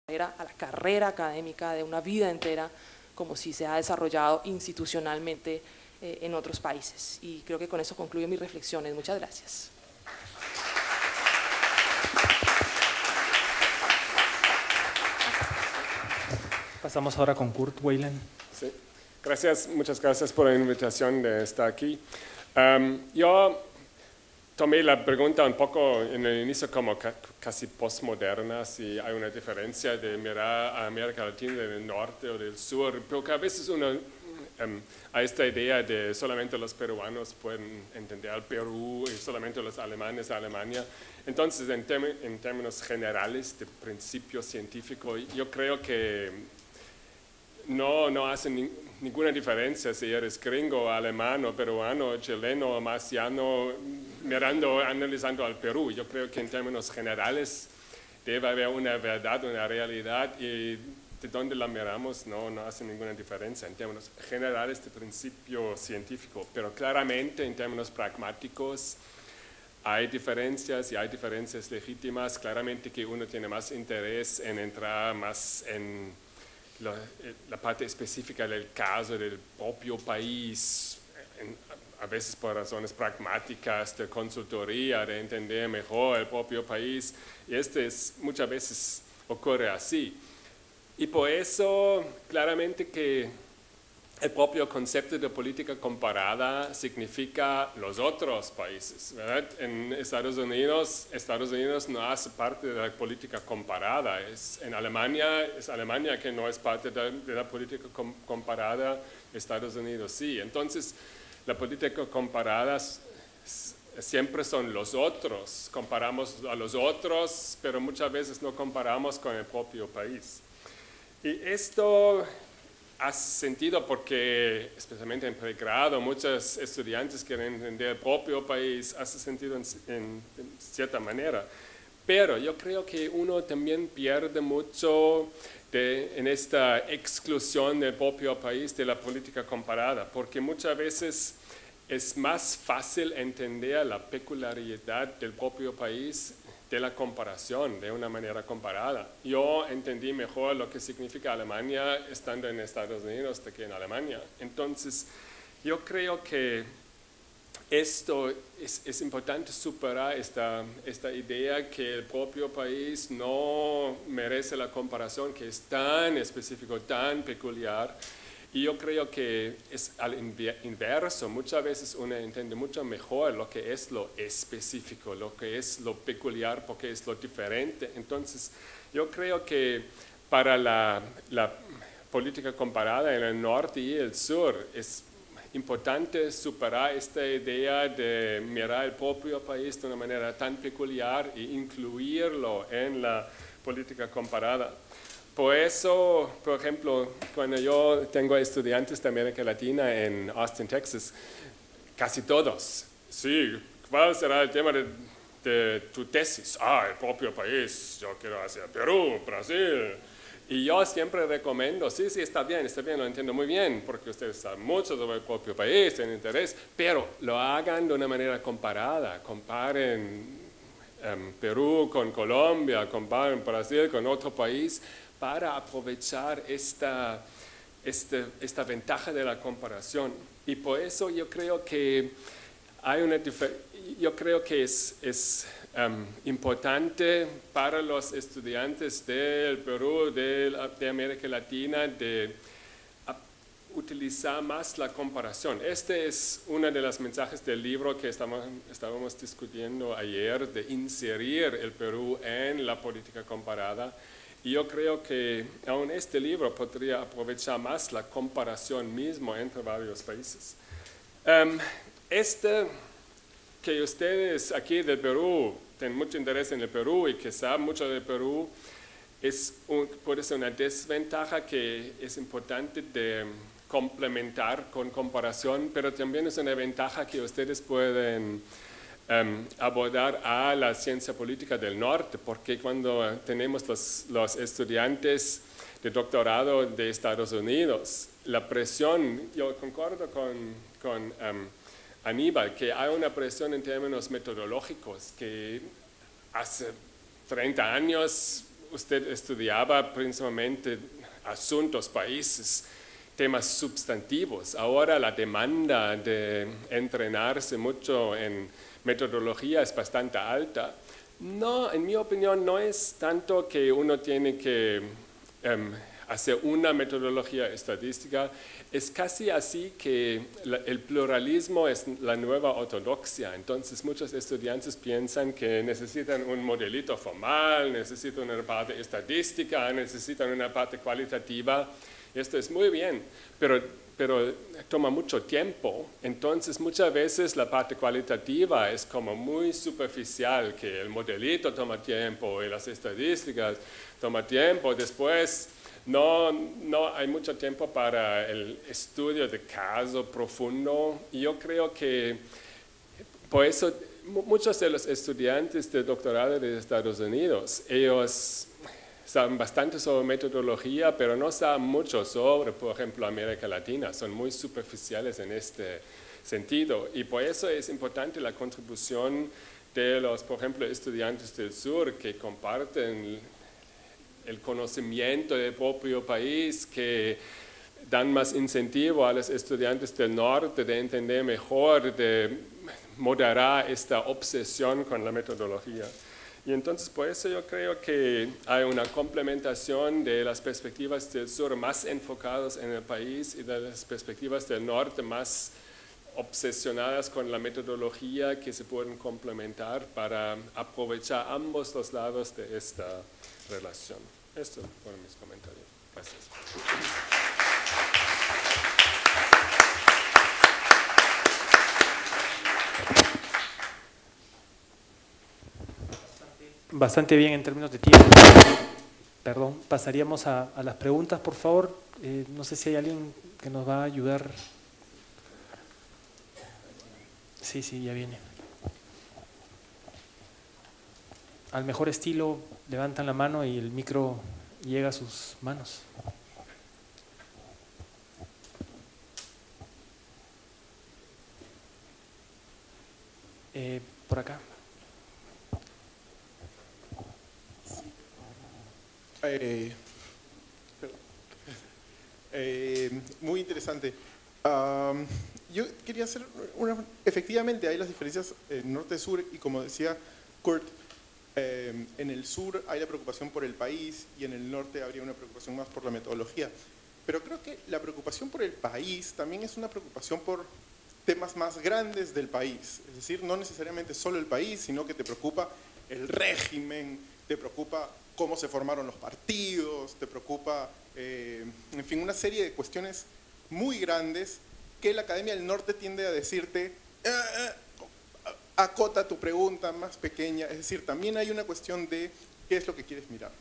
a la carrera académica de una vida entera, como si se ha desarrollado institucionalmente en otros países. Y creo que con eso concluyo mis reflexiones. Muchas gracias. Pasamos ahora con Kurt Weyland. Sí. Gracias, muchas gracias por la invitación de estar aquí. Yo tomé la pregunta un poco en el inicio como casi postmoderna, si hay una diferencia de mirar a América Latina del norte o del sur, porque a veces uno hay esta idea de solamente los peruanos pueden entender al Perú y solamente los alemanes a Alemania. Entonces, en términos generales de principio científico, yo creo que no hace ninguna diferencia si eres gringo, alemán, o peruano, chileno, o marciano, analizando al Perú. Yo creo que en términos generales debe haber una verdad, una realidad, y de donde la miramos no hace ninguna diferencia en términos generales de principio científico, pero claramente en términos pragmáticos hay diferencias y hay diferencias legítimas. Claramente que uno tiene más interés en entrar más en la parte específica del caso del propio país, a veces por razones pragmáticas de consultoría, de entender mejor el propio país, y muchas veces ocurre así. Y por eso, claramente que el propio concepto de política comparada significa los otros países, ¿verdad? En Estados Unidos no hace parte de la política comparada. Es Alemania que no es parte de la política comparada, Estados Unidos sí. Entonces, la política comparada siempre son los otros. Comparamos a los otros, pero muchas veces no comparamos con el propio país. Y esto hace sentido porque, especialmente en pregrado, muchos estudiantes quieren entender el propio país, hace sentido en cierta manera. Pero yo creo que uno también pierde mucho en esta exclusión del propio país de la política comparada, porque muchas veces es más fácil entender la peculiaridad del propio país de la comparación, de una manera comparada. Yo entendí mejor lo que significa Alemania estando en Estados Unidos que en Alemania. Entonces, yo creo que esto es importante superar esta idea que el propio país no merece la comparación, que es tan específico, tan peculiar. Y yo creo que es al inverso, muchas veces uno entiende mucho mejor lo que es lo específico, lo que es lo peculiar, porque es lo diferente. Entonces, yo creo que para la política comparada en el norte y el sur es importante superar esta idea de mirar el propio país de una manera tan peculiar e incluirlo en la política comparada. Por eso, por ejemplo, cuando yo tengo estudiantes de América Latina en Austin, Texas, casi todos, sí, ¿cuál será el tema de tu tesis? El propio país, yo quiero hacer Perú, Brasil. Y yo siempre recomiendo, sí, está bien, lo entiendo muy bien, porque ustedes saben mucho sobre el propio país, tienen interés, pero lo hagan de una manera comparada, comparen Perú con Colombia, comparen Brasil con otro país, para aprovechar esta ventaja de la comparación. Y por eso yo creo que es importante para los estudiantes del Perú, de América Latina, de utilizar más la comparación. Este es uno de los mensajes del libro que estábamos discutiendo ayer, de inserir el Perú en la política comparada. Y yo creo que aún este libro podría aprovechar más la comparación mismo entre varios países. Que ustedes aquí del Perú tienen mucho interés en el Perú y que saben mucho del Perú, puede ser una desventaja que es importante de complementar con comparación, pero también es una ventaja que ustedes pueden abordar a la ciencia política del norte, porque cuando tenemos los estudiantes de doctorado de Estados Unidos, la presión, yo concuerdo con Aníbal, que hay una presión en términos metodológicos, que hace 30 años usted estudiaba principalmente asuntos, países, temas sustantivos. Ahora la demanda de entrenarse mucho en metodología es bastante alta. No, en mi opinión, no es tanto que uno tiene que hacer una metodología estadística, es casi así que el pluralismo es la nueva ortodoxia. Entonces muchos estudiantes piensan que necesitan un modelito formal, necesitan una parte estadística, necesitan una parte cualitativa. Esto es muy bien, pero toma mucho tiempo. Entonces muchas veces la parte cualitativa es como muy superficial, que el modelito toma tiempo y las estadísticas toma tiempo. Después no hay mucho tiempo para el estudio de caso profundo. Y yo creo que por eso muchos de los estudiantes de doctorado de Estados Unidos, ellos saben bastante sobre metodología, pero no saben mucho sobre, por ejemplo, América Latina. Son muy superficiales en este sentido. Y por eso es importante la contribución de los, por ejemplo, estudiantes del sur que comparten el conocimiento del propio país, que dan más incentivo a los estudiantes del norte de entender mejor, de moderar esta obsesión con la metodología. Y entonces por eso yo creo que hay una complementación de las perspectivas del sur más enfocadas en el país y de las perspectivas del norte más obsesionadas con la metodología, que se pueden complementar para aprovechar ambos los lados de esta relación. Estos fueron mis comentarios. Gracias. Bastante bien en términos de tiempo. Perdón, pasaríamos a las preguntas, por favor. No sé si hay alguien que nos va a ayudar. Sí, ya viene. Al mejor estilo, levantan la mano y el micro llega a sus manos. Por acá. Muy interesante. Yo quería hacer efectivamente hay las diferencias norte-sur y como decía Kurt, en el sur hay la preocupación por el país y en el norte habría una preocupación más por la metodología. Pero creo que la preocupación por el país también es una preocupación por temas más grandes del país. Es decir, no necesariamente solo el país, sino que te preocupa el régimen, te preocupa cómo se formaron los partidos, te preocupa, en fin, una serie de cuestiones muy grandes que la Academia del Norte tiende a decirte, acota tu pregunta más pequeña, es decir, también hay una cuestión de qué es lo que quieres mirar.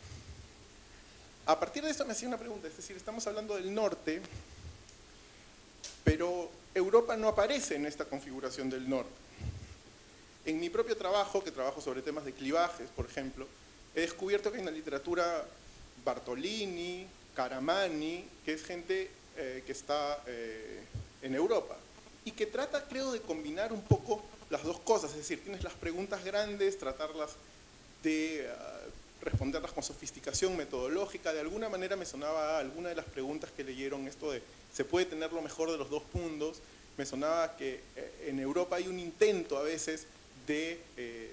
A partir de esto me hacía una pregunta, es decir, estamos hablando del norte, pero Europa no aparece en esta configuración del norte. En mi propio trabajo, que trabajo sobre temas de clivajes, por ejemplo, he descubierto que en la literatura Bartolini, Caramani, que es gente que está en Europa, y que trata, creo, de combinar un poco las dos cosas, es decir, tienes las preguntas grandes, tratarlas de responderlas con sofisticación metodológica. De alguna manera me sonaba a alguna de las preguntas que leyeron esto de ¿se puede tener lo mejor de los dos mundos? Me sonaba que en Europa hay un intento a veces de,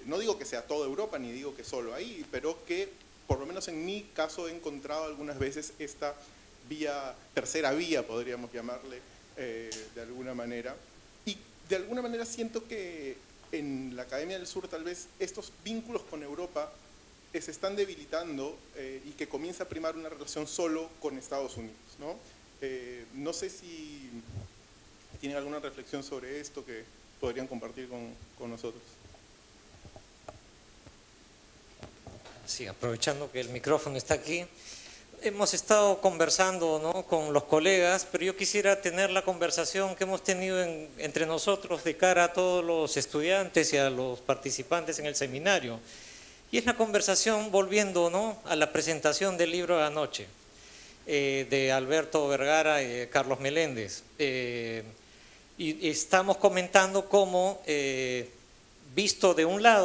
no digo que sea toda Europa, ni digo que solo ahí, pero que por lo menos en mi caso he encontrado algunas veces esta vía, tercera vía podríamos llamarle de alguna manera, y de alguna manera siento que en la Academia del Sur tal vez estos vínculos con Europa se están debilitando y que comienza a primar una relación solo con Estados Unidos, ¿no? No sé si tienen alguna reflexión sobre esto que podrían compartir con nosotros. Sí, aprovechando que el micrófono está aquí, hemos estado conversando, ¿no?, con los colegas, pero yo quisiera tener la conversación que hemos tenido entre nosotros de cara a todos los estudiantes y a los participantes en el seminario. Y es la conversación volviendo, ¿no?, a la presentación del libro de anoche, de Alberto Vergara y Carlos Meléndez. Y estamos comentando cómo, visto de un lado,